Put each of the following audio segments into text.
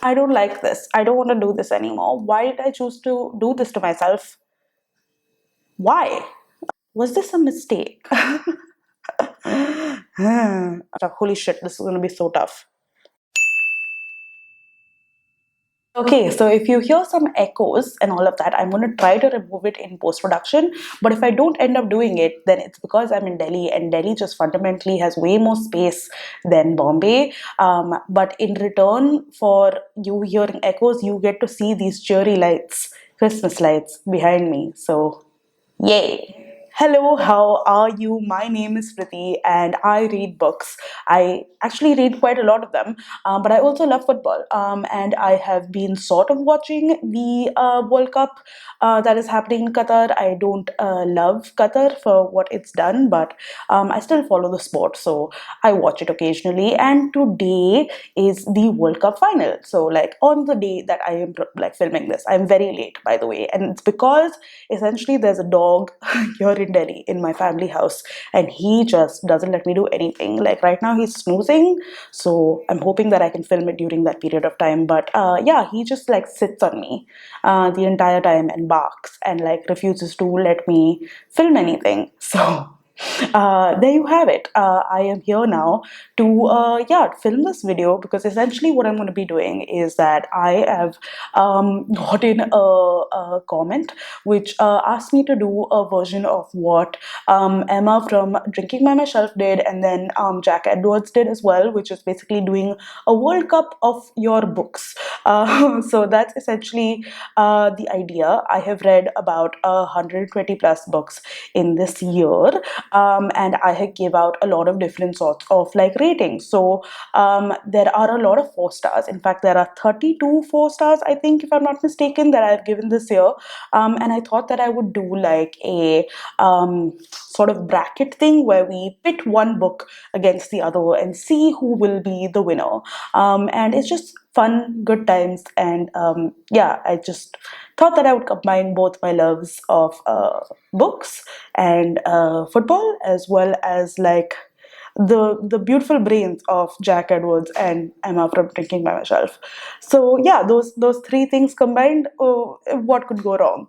I don't like this. I don't want to do this anymore. Why did I choose to do this to myself? Why? Was this a mistake? Holy shit, this is going to be so tough. Okay, so if you hear some echoes and all of that, I'm going to try to remove it in post production. But if I don't end up doing it, then it's because I'm in Delhi, and Delhi just fundamentally has way more space than Bombay. But in return for you hearing echoes, you get to see these cheery lights, Christmas lights behind me. So, yay! Hello, how are you? My name is Priti and I read books. I actually read quite a lot of them, but I also love football. And I have been sort of watching the World Cup that is happening in Qatar. I don't love Qatar for what it's done, but I still follow the sport, so I watch it occasionally. And today is the World Cup final. So, like on the day that I am like filming this, I'm very late, by the way, and it's because essentially there's a dog here in Delhi in my family house, and he just doesn't let me do anything. Like right now, he's snoozing, so I'm hoping that I can film it during that period of time. But yeah, he just like sits on me the entire time and barks and like refuses to let me film anything. So there you have it. I am here now to yeah film this video because essentially what I'm going to be doing is that I have gotten a comment which asked me to do a version of what Emma from Drinking by Myself did, and then Jack Edwards did as well, which is basically doing a World Cup of your books. So that's essentially the idea. I have read about 120 plus books in this year, and I have gave out a lot of different sorts of like ratings. So there are a lot of 4 stars. In fact, there are 32 4 stars, I think, if I'm not mistaken, that I've given this year. And I thought that I would do like a sort of bracket thing where we pit one book against the other and see who will be the winner. And it's just fun, good times, and yeah, I just thought that I would combine both my loves of books and football, as well as like the beautiful brains of Jack Edwards and Emma from Drinking by Myself. So yeah, those three things combined, oh, what could go wrong?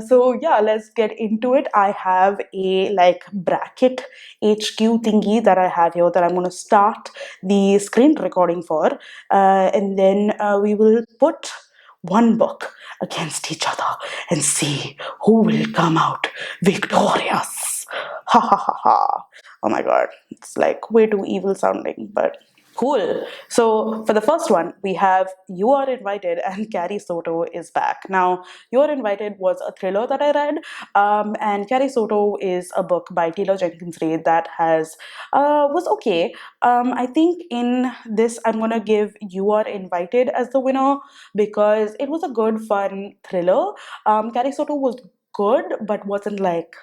So yeah, let's get into it. I have a like bracket HQ thingy that I have here that I'm going to start the screen recording for, and then we will put one book against each other and see who will come out victorious. Ha ha ha ha. Oh my god, it's like way too evil sounding, but cool. So for the first one, we have You Are Invited and Carrie Soto is back. Now, You Are Invited was a thriller that I read, and Carrie Soto is a book by Taylor Jenkins Reid that has was okay. I think in this I'm gonna give You Are Invited as the winner because it was a good, fun thriller. Carrie Soto was good, but wasn't like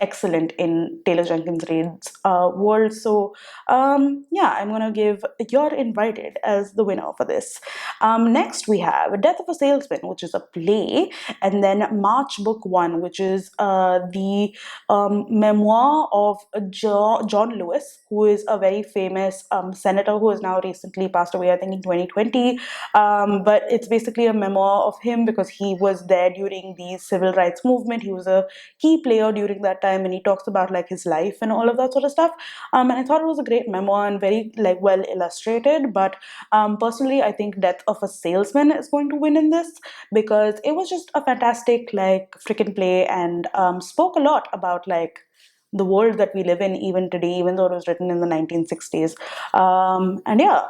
excellent in Taylor Jenkins Reid's world. So, yeah, I'm gonna give You're Invited as the winner for this. Next, we have Death of a Salesman, which is a play, and then March Book One, which is the memoir of John Lewis, who is a very famous senator who has now recently passed away, I think in 2020. But it's basically a memoir of him because he was there during the civil rights movement. He was a key player during that time, and he talks about like his life and all of that sort of stuff. And I thought it was a great memoir and very like well illustrated. But personally, I think Death of a Salesman is going to win in this because it was just a fantastic like freaking play, and spoke a lot about like the world that we live in even today, even though it was written in the 1960s. And yeah,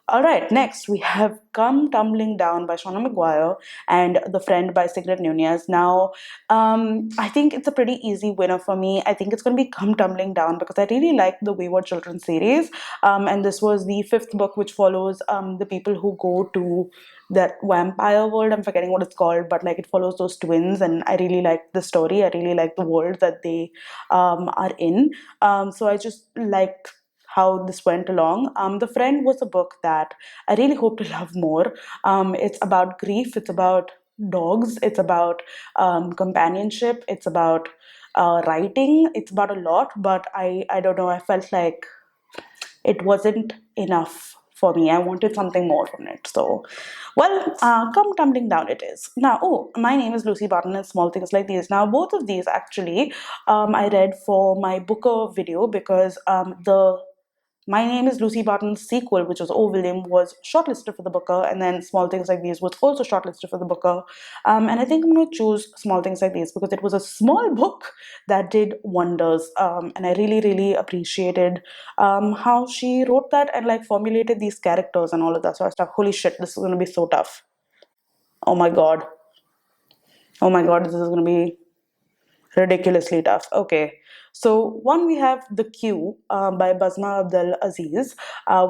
all right, next we have Come Tumbling Down by Shauna Maguire and The Friend by Sigrid Nunez. Now, I think it's a pretty easy winner for me. I think it's going to be Come Tumbling Down because I really like the Wayward Children series. And this was the fifth book, which follows the people who go to that vampire world. I'm forgetting what it's called, but like it follows those twins, and I really like the story. I really like the world that they are in. So I just like how this went along. The Friend was a book that I really hope to love more. It's about grief, it's about dogs, it's about companionship, it's about writing, it's about a lot, but I don't know, I felt like it wasn't enough for me. I wanted something more from it. So, well, come tumbling down it is. Now, oh, My Name is Lucy Barton and Small Things Like These. Now, both of these actually I read for my Booker video because the my Name is Lucy Barton's sequel, which was Oh William, was shortlisted for the Booker, and then Small Things Like These was also shortlisted for the Booker. And I think I'm going to choose Small Things Like These because it was a small book that did wonders. And I really, really appreciated how she wrote that and like formulated these characters and all of that sort of stuff. Holy shit, this is going to be so tough. Oh my god. Oh my god, this is going to be ridiculously tough. Okay. So one we have The Queue by Basma Abdel Aziz,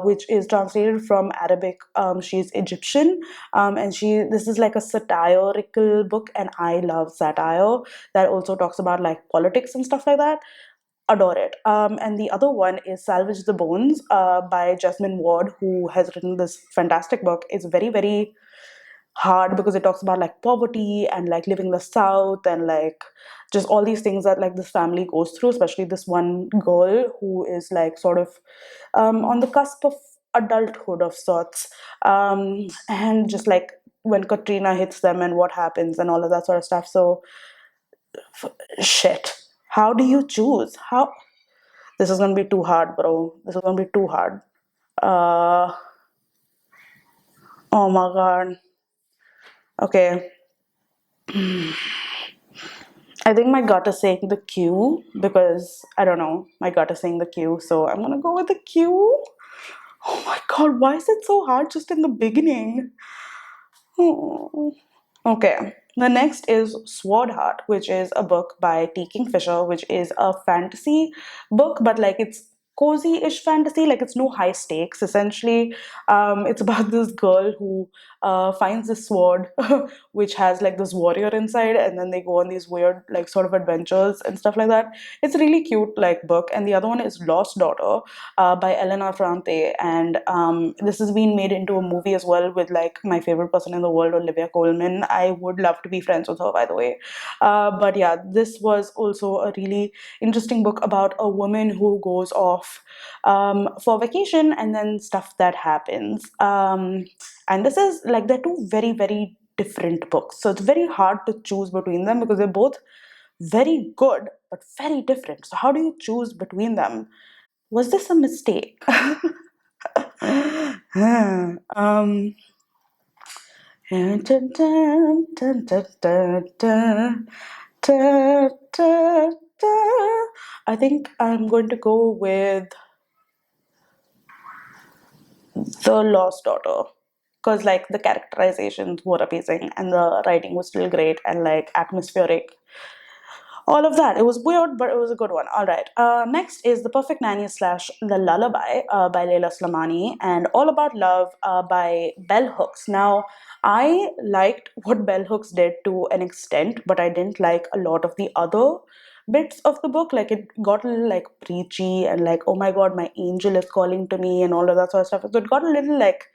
which is translated from Arabic. She's Egyptian, and she this is like a satirical book, and I love satire that also talks about like politics and stuff like that. Adore it. And the other one is Salvage the Bones by Jasmine Ward, who has written this fantastic book. It's very, very hard because it talks about like poverty and like living in the south and like just all these things that like this family goes through, especially this one girl who is like sort of on the cusp of adulthood of sorts, and just like when Katrina hits them and what happens and all of that sort of stuff. So shit, how do you choose? How This is gonna be too hard, bro. This is gonna be too hard. uh oh my god. Okay, I think my gut is saying The Queue because I don't know. My gut is saying The Queue, so I'm gonna go with The Queue. Oh my god, why is it so hard just in the beginning? Oh. Okay. The next is Sword Heart, which is a book by T. Kingfisher, which is a fantasy book, but like it's cozy-ish fantasy, like it's no high stakes. Essentially, it's about this girl who finds this sword, which has like this warrior inside, and then they go on these weird like sort of adventures and stuff like that. It's a really cute like book. And the other one is Lost Daughter by Elena Ferrante, and this has been made into a movie as well with like my favorite person in the world, Olivia Colman. I would love to be friends with her, by the way. But yeah, this was also a really interesting book about a woman who goes off for vacation and then stuff that happens. And this is like they're two very, very different books. So it's very hard to choose between them because they're both very good but very different. So how do you choose between them? Was this a mistake? um, I think I'm going to go with The Lost Daughter because like the characterizations were amazing and the writing was still great and like atmospheric, all of that. It was weird, but it was a good one. All right. Next is The Perfect Nanny slash The Lullaby by Leila Slimani and All About Love by Bell Hooks. Now, I liked what Bell Hooks did to an extent, but I didn't like a lot of the other bits of the book. Like it got a little like preachy and like, oh my god, my angel is calling to me and all of that sort of stuff. So it got a little like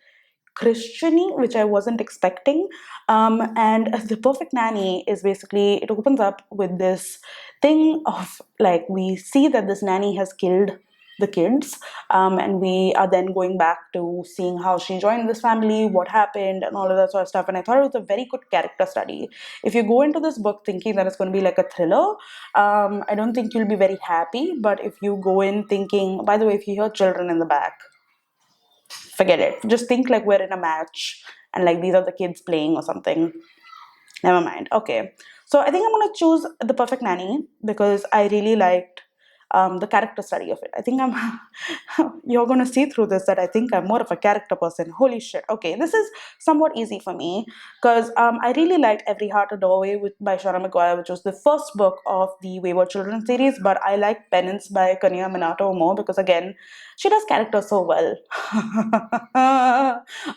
Christiany, which I wasn't expecting. And The Perfect Nanny is basically, it opens up with this thing of like, we see that this nanny has killed the kids, and we are then going back to seeing how she joined this family, what happened, and all of that sort of stuff. And I thought it was a very good character study. If you go into this book thinking that it's going to be like a thriller, I don't think you'll be very happy. But if you go in thinking, by the way, if you hear children in the back, forget it. Just think like we're in a match and like these are the kids playing or something. Never mind. Okay. So I think I'm going to choose The Perfect Nanny because I really liked the character study of it. I think you're going to see through this that I think I'm more of a character person. Holy shit. Okay. This is somewhat easy for me because I really liked Every Heart a Doorway by Shauna McGuire, which was the first book of the Wayward Children series. But I like Penance by Kanya Minato more because, again, she does characters so well.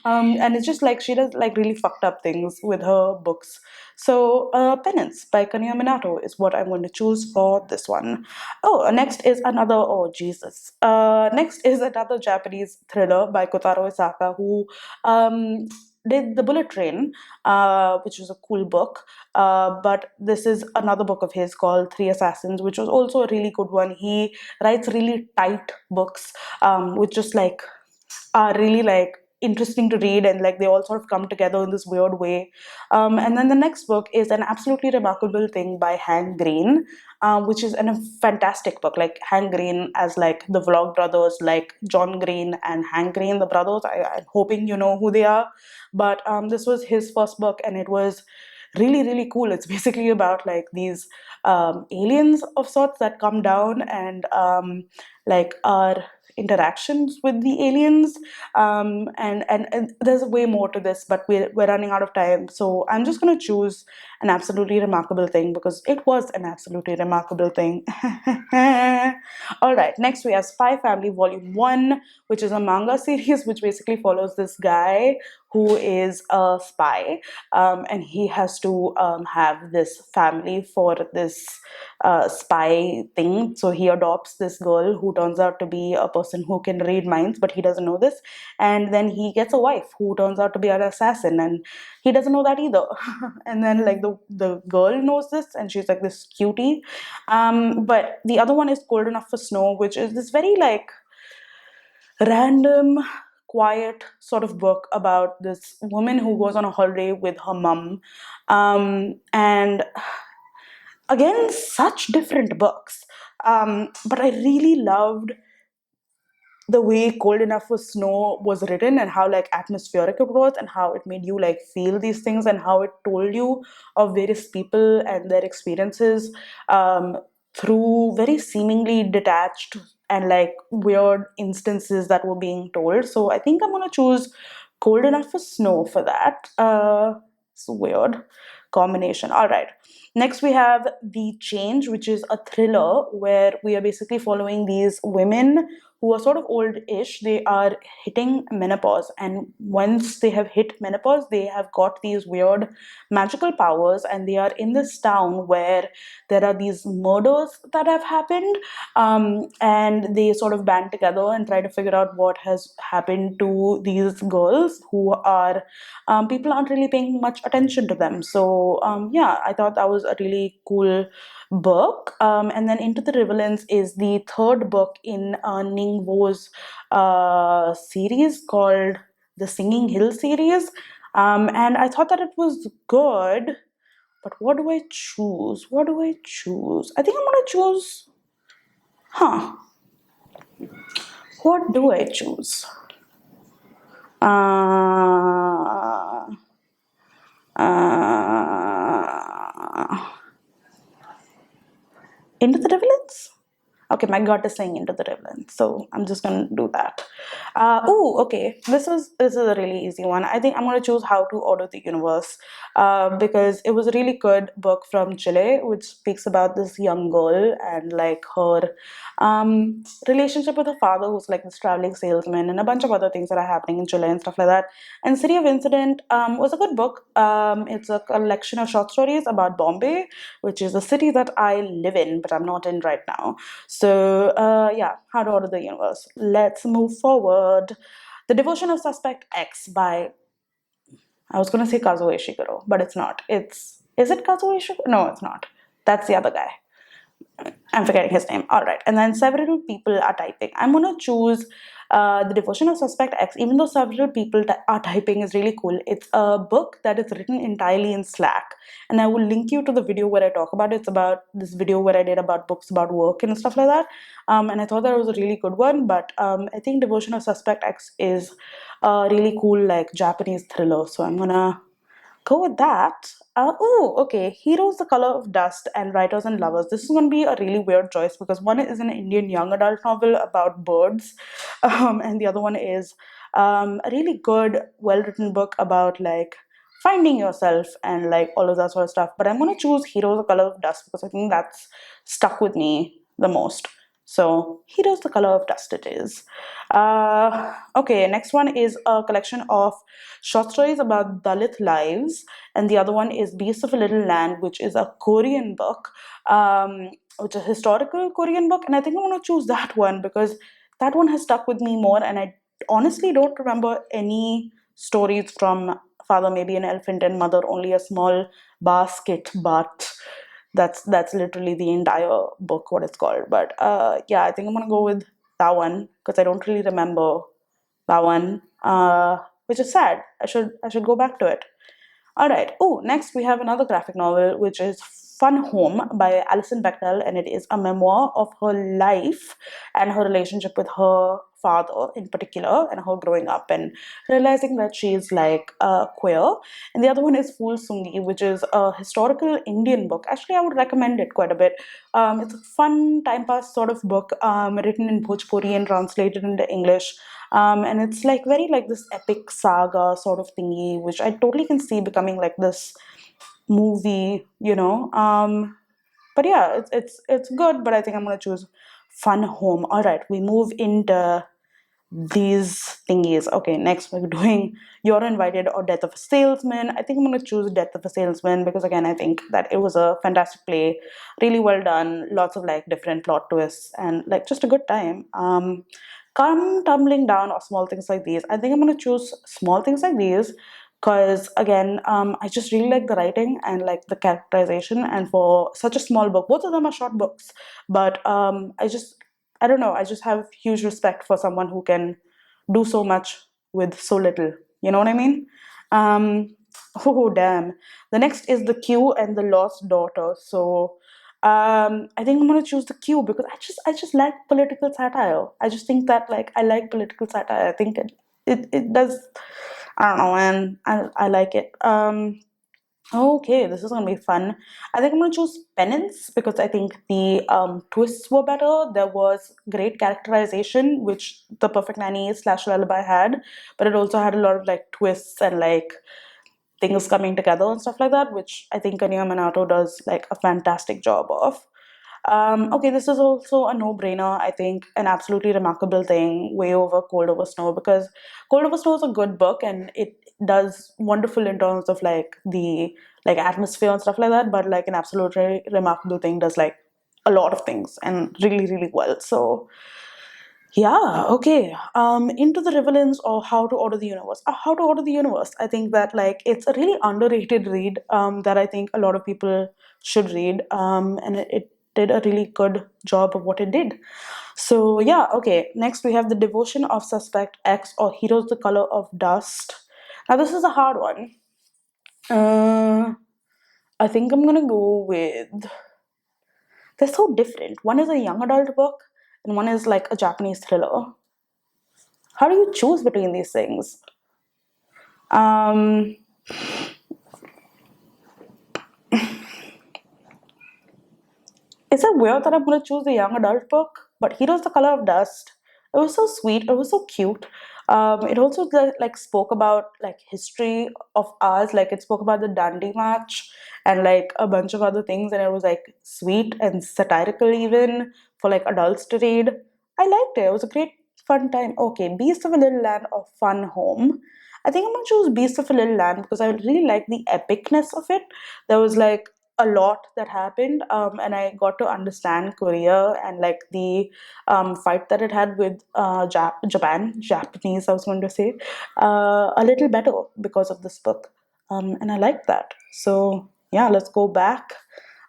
And it's just like she does like really fucked up things with her books. So, Penance by Kanya Minato is what I'm going to choose for this one. Oh, next is another, oh Jesus. Next is another Japanese thriller by Kotaro Isaka, who did The Bullet Train, which was a cool book. But this is another book of his called Three Assassins, which was also a really good one. He writes really tight books, with just like are really like interesting to read, and like they all sort of come together in this weird way. And then the next book is An Absolutely Remarkable Thing by Hank Green, which is a fantastic book. Like Hank Green as like the vlog brothers, like John Green and Hank Green, the brothers. I'm hoping you know who they are. But this was his first book, and it was really really cool. It's basically about like these aliens of sorts that come down and like our interactions with the aliens, and there's way more to this, but we're running out of time, so I'm just going to choose An Absolutely Remarkable Thing because it was an absolutely remarkable thing. All right, next we have Spy Family Volume 1, which is a manga series which basically follows this guy who is a spy, and he has to have this family for this spy thing. So he adopts this girl who turns out to be a person who can read minds, but he doesn't know this. And then he gets a wife who turns out to be an assassin, and he doesn't know that either. And then like the girl knows this, and she's like this cutie. But the other one is Cold Enough for Snow, which is this very like random, quiet sort of book about this woman who goes on a holiday with her mum. And again, such different books. But I really loved the way Cold Enough for Snow was written, and how like atmospheric it was, and how it made you like feel these things, and how it told you of various people and their experiences, through very seemingly detached and like weird instances that were being told. So I think I'm gonna choose Cold Enough for Snow for that. It's a weird combination. All right. Next, we have The Change, which is a thriller where we are basically following these women who are sort of old-ish. They are hitting menopause, and once they have hit menopause, they have got these weird magical powers, and they are in this town where there are these murders that have happened, and they sort of band together and try to figure out what has happened to these girls who are people aren't really paying much attention to them. So yeah, I thought that was a really cool book. And then Into the Riverlands is the third book in Ning Wo's series called the Singing Hill series. And I thought that it was good, but what do I choose? What do I choose? I think I'm gonna choose. Huh? What do I choose? Uh, uh, Into the Riverlands? Okay, my gut is saying Into the Riverlands, so I'm just gonna do that. Oh, okay. This is a really easy one. I think I'm gonna choose How to Order the Universe, because it was a really good book from Chile, which speaks about this young girl and like her relationship with her father, who's like this traveling salesman, and a bunch of other things that are happening in Chile and stuff like that. And City of Incident was a good book. It's a collection of short stories about Bombay, which is a city that I live in, but I'm not in right now. So yeah, How to Order the Universe. Let's move forward. The Devotion of Suspect X by, I was gonna say Kazuo Ishiguro, but it's not. Is it Kazuo Ishiguro? No, it's not. That's the other guy. I'm forgetting his name. All right. And then several people are typing. I'm going to choose The Devotion of Suspect X, even though several people are typing is really cool. It's a book that is written entirely in Slack. And I will link you to the video where I talk about it. It's about this video where I did about books about work and stuff like that. And I thought that was a really good one. But I think Devotion of Suspect X is a really cool, like, Japanese thriller. So I'm going to go with that. Oh, okay. Heroes, The Color of Dust, and Writers and Lovers. This is going to be a really weird choice because one is an Indian young adult novel about birds, and the other one is a really good, well written book about like finding yourself and like all of that sort of stuff. But I'm going to choose Heroes, The Color of Dust because I think that's stuck with me the most. So, Heroes, The Color of Dust it is. Okay, next one is a collection of short stories about Dalit lives, and the other one is Beasts of a Little Land, which is a Korean book, which is a historical Korean book, and I think I'm going to choose that one because that one has stuck with me more, and I honestly don't remember any stories from Father Maybe an Elephant and Mother Only a Small Basket, but that's literally the entire book, what it's called. But yeah, I think I'm gonna go with that one because I don't really remember That one, which is sad. I should go back to it. All right. Oh, next we have another graphic novel, which is Fun Home by Alison Bechdel, and it is a memoir of her life and her relationship with her father in particular, and her growing up and realizing that she is like queer. And the other one is Fool Sungi, which is a historical Indian book. Actually, I would recommend it quite a bit. It's a fun time pass sort of book, written in Bhojpuri and translated into English. And it's like very like this epic saga sort of thingy, which I totally can see becoming like this movie, but yeah, it's good. But I think I'm gonna choose Fun Home. All right, we move into these thingies. Okay, next we're doing You're Invited or Death of a Salesman. I think I'm going to choose Death of a Salesman because, again, I think that it was a fantastic play, really well done, lots of like different plot twists, and like just a good time. Come tumbling down or small things like these. I think I'm going to choose small things like these because, again, I just really like the writing and like the characterization. And for such a small book, both of them are short books, but I don't know. I just have huge respect for someone who can do so much with so little. You know what I mean? Um, oh damn. The next is The Q and the Lost Daughter. So I think I'm gonna choose The Q because I just like political satire. I just think that like I like political satire. I think it does. I don't know, man. I like it. Okay, this is gonna be fun. I think I'm gonna choose Penance because I think the twists were better. There was great characterization, which The Perfect Nanny slash Lullaby had, but it also had a lot of like twists and like things coming together and stuff like that, which I think Kanya Minato does like a fantastic job of. Okay, this is also a no-brainer. I think an absolutely remarkable thing, way over Cold Over Snow, because Cold Over Snow is a good book and it does wonderful in terms of like the like atmosphere and stuff like that. But like an absolutely remarkable thing does like a lot of things and really really well. So yeah, okay. Into the Relevance or How to Order the Universe. How to Order the Universe. I think that like it's a really underrated read that I think a lot of people should read. And it did a really good job of what it did. So yeah, okay. Next we have The Devotion of Suspect X or Heroes the Color of Dust. Now this is a hard one. Uh, I think I'm gonna go with. They're so different. One is a young adult book, and one is like a Japanese thriller. How do you choose between these things? Um, is it weird that I'm going to choose the young adult book? But Heroes the Color of Dust. It was so sweet. It was so cute. It also like spoke about like history of ours. Like it spoke about the Dundee March and like a bunch of other things, and it was like sweet and satirical even for like adults to read. I liked it. It was a great fun time. Okay, Beast of a Little Land or Fun Home. I think I'm gonna choose Beast of a Little Land because I really like the epicness of it. There was like a lot that happened, and I got to understand Korea and like the fight that it had with Japanese, I was going to say, a little better because of this book. And I like that. So yeah, let's go back.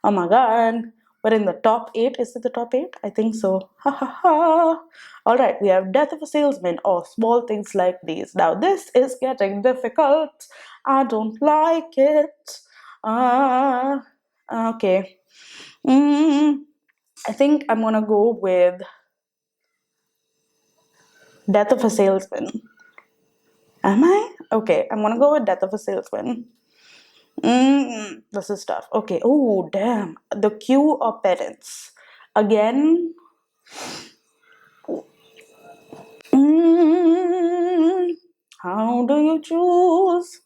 Oh my god. We're in the top eight. Is it the top eight? I think so. Ha ha ha. All right, we have Death of a Salesman or Small Things Like These. Now, this is getting difficult. I don't like it. Uh, okay. Mm, I think I'm gonna go with Death of a Salesman. Am I? Okay, I'm gonna go with Death of a Salesman. This is tough. Okay. Oh, damn. The Queue or Parents. Again. Mm, how do you choose?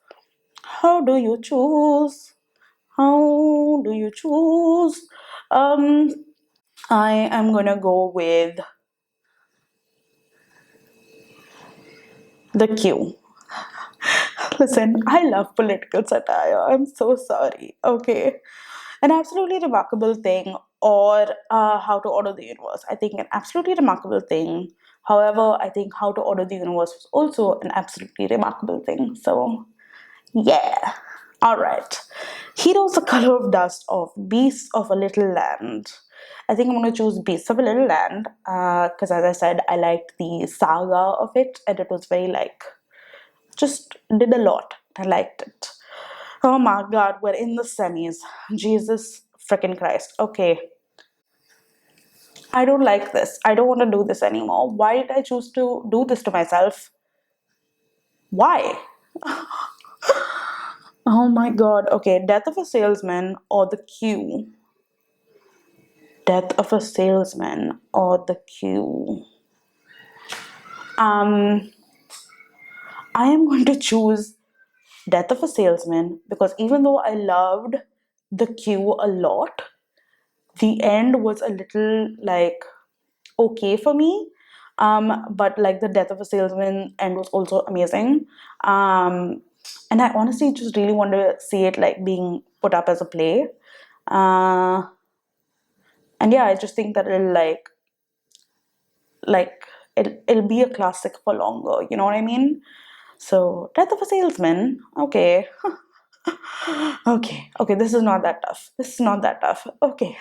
How do you choose? How do you choose? Um, I am gonna go with The Queue. Listen, I love political satire. I'm so sorry. Okay. An absolutely remarkable thing, or How to Order the Universe. I think an absolutely remarkable thing. However, I think How to Order the Universe was also an absolutely remarkable thing. So, yeah. All right. Heroes the Color of Dust of Beasts of a Little Land. I think I'm gonna choose Beasts of a Little Land because, as I said, I liked the saga of it, and it was very like just did a lot. I liked it. Oh my God, we're in the semis. Jesus freaking Christ. Okay, I don't like this. I don't want to do this anymore. Why did I choose to do this to myself? Why? Oh my God. Okay, Death of a Salesman or The Queue. Death of a Salesman or The Queue. Um, I am going to choose Death of a Salesman because even though I loved The Queue a lot, the end was a little like okay for me. But like the Death of a Salesman end was also amazing. And I honestly just really want to see it like being put up as a play. Uh, and yeah, I just think that it'll be a classic for longer. You know what I mean? So Death of a Salesman. Okay. Okay, this is not that tough. This is not that tough. Okay.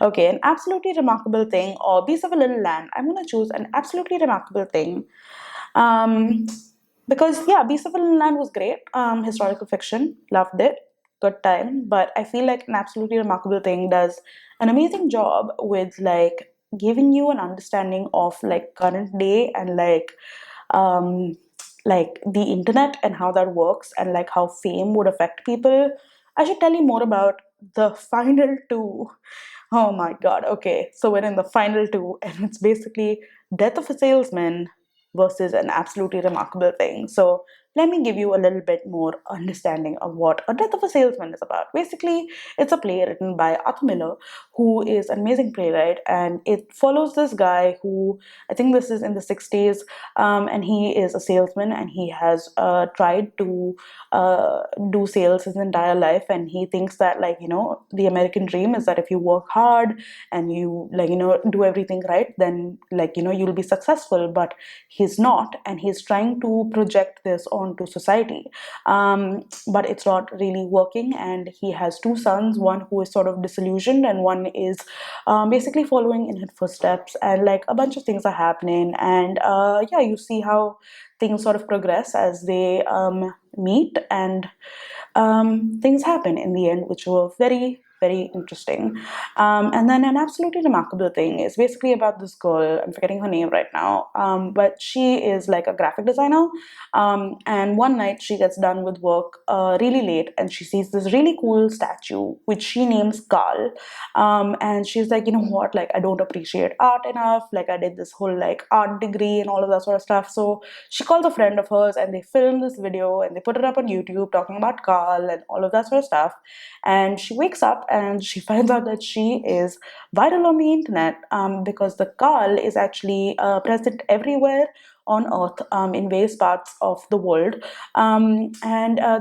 Okay, an absolutely remarkable thing or Beast of a Little Land. I'm gonna choose an absolutely remarkable thing. Um, because yeah, Beast of a Little Land was great. Historical fiction, loved it, good time. But I feel like an absolutely remarkable thing does an amazing job with like giving you an understanding of like current day and um like the internet and how that works and like how fame would affect people. I should tell you more about the final two. Oh my god. Okay. So we're in the final two, and it's basically Death of a Salesman versus an absolutely remarkable thing. So let me give you a little bit more understanding of what A Death of a Salesman is about. Basically, it's a play written by Arthur Miller, who is an amazing playwright, and it follows this guy who I think this is in the 60s, and he is a salesman, and he has tried to do sales his entire life, and he thinks that the American dream is that if you work hard and you do everything right, then you'll be successful. But he's not, and he's trying to project this onto society, but it's not really working. And he has two sons, one who is sort of disillusioned and one is basically following in his footsteps, and like a bunch of things are happening. And yeah, you see how things sort of progress as they meet, and things happen in the end, which were very, very interesting. And then an absolutely remarkable thing is basically about this girl. I'm forgetting her name right now, but she is like a graphic designer. And one night she gets done with work really late, and she sees this really cool statue, which she names Carl. And she's like, you know what? Like, I don't appreciate art enough. Like, I did this whole like art degree and all of that sort of stuff. So she calls a friend of hers, and they film this video and they put it up on YouTube talking about Carl and all of that sort of stuff. And she wakes up and she finds out that she is viral on the internet, because the Carl is actually present everywhere on Earth, in various parts of the world. And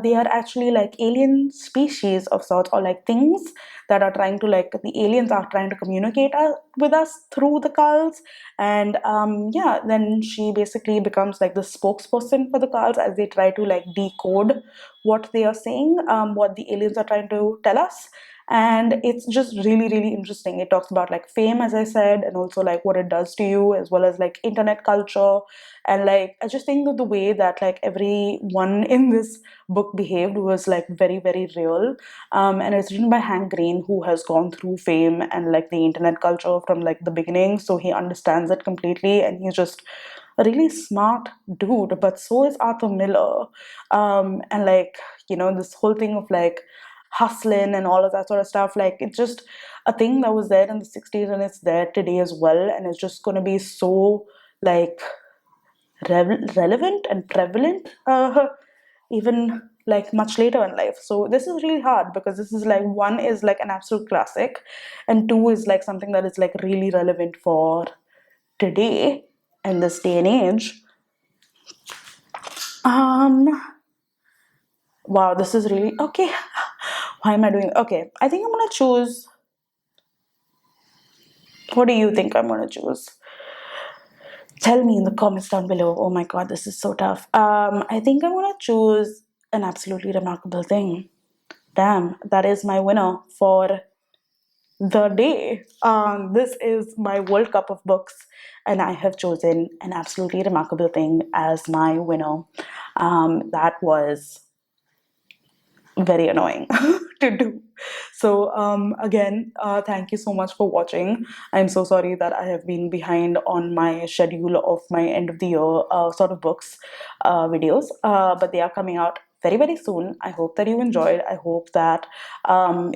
they are actually like alien species of sorts, or like things that are trying to, like, the aliens are trying to communicate with us through the Carls. And yeah, then she basically becomes like the spokesperson for the Carls as they try to like decode what they are saying, what the aliens are trying to tell us. And it's just really, really interesting. It talks about like fame, as I said, and also like what it does to you, as well as like internet culture. And like I just think that the way that like everyone in this book behaved was like very, very real. And it's written by Hank Green, who has gone through fame and like the internet culture from like the beginning, so he understands it completely, and he's just a really smart dude. But so is Arthur Miller. And like, this whole thing of like hustling and all of that sort of stuff, like it's just a thing that was there in the 60s, and it's there today as well, and it's just going to be so like relevant and prevalent, even like much later in life. So this is really hard because this is like, one is like an absolute classic, and two is like something that is like really relevant for today and this day and age. um wow, this is really okay. Why am I doing? Okay, I think I'm gonna choose. What do you think I'm gonna choose? Tell me in the comments down below. Oh my god, this is so tough. I think I'm gonna choose an absolutely remarkable thing. Damn, that is my winner for the day. This is my World Cup of books, and I have chosen An Absolutely Remarkable Thing as my winner. That was very annoying to do. So, again, thank you so much for watching. I'm so sorry that I have been behind on my schedule of my end of the year sort of books videos, but they are coming out very, very soon. I hope that you enjoyed. I hope that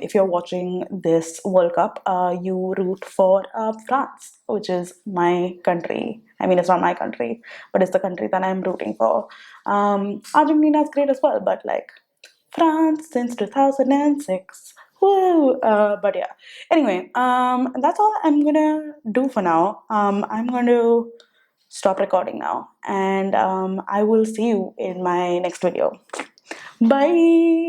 if you're watching this World Cup, you root for France, which is my country. I mean, it's not my country, but it's the country that I'm rooting for. Argentina is great as well, but like, France since 2006. Woo! But yeah. Anyway, that's all I'm gonna do for now. I'm going to stop recording now, and I will see you in my next video. Bye.